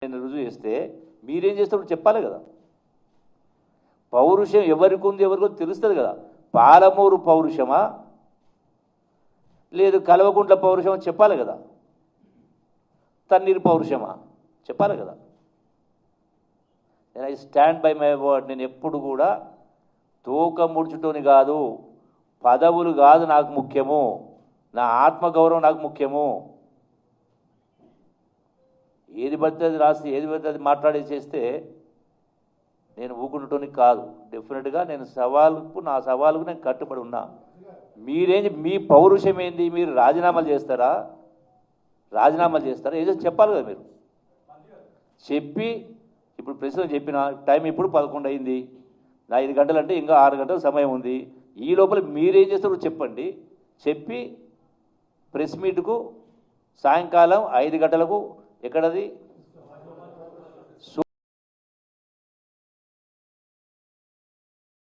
నేను రుజువు చేస్తే మీరేం చేస్తారో చెప్పాలి కదా. పౌరుషం ఎవరికి ఉంది ఎవరికో తెలుస్తుంది కదా. పాలమూరు పౌరుషమా లేదు కల్వకుంట్ల పౌరుషమా చెప్పాలి కదా. తన్నీరు పౌరుషమా చెప్పాలి కదా. I stand by my word. నేను ఎప్పుడు కూడా తోక ముడుచుటోని కాదు, పదవులు కాదు నాకు ముఖ్యము, నా ఆత్మగౌరవం నాకు ముఖ్యము. ఏది పడితే అది రాసి ఏది పడితే అది మాట్లాడి చేస్తే నేను ఊకుండటానికి కాదు. డెఫినెట్గా నేను నా సవాలుకు నేను కట్టుబడి ఉన్నా. మీ పౌరుషం ఏంది? మీరు రాజీనామాలు చేస్తారా ఏదో చెప్పాలి కదా. మీరు చెప్పి ఇప్పుడు ప్రశ్న చెప్పిన టైం ఇప్పుడు 11 అయింది, నా 5 గంటలు అంటే ఇంకా 6 గంటల సమయం ఉంది. ఈ లోపల మీరేం చేస్తారో చెప్పండి. చెప్పి ప్రెస్ మీట్కు సాయంకాలం 5 గంటలకు ఎక్కడది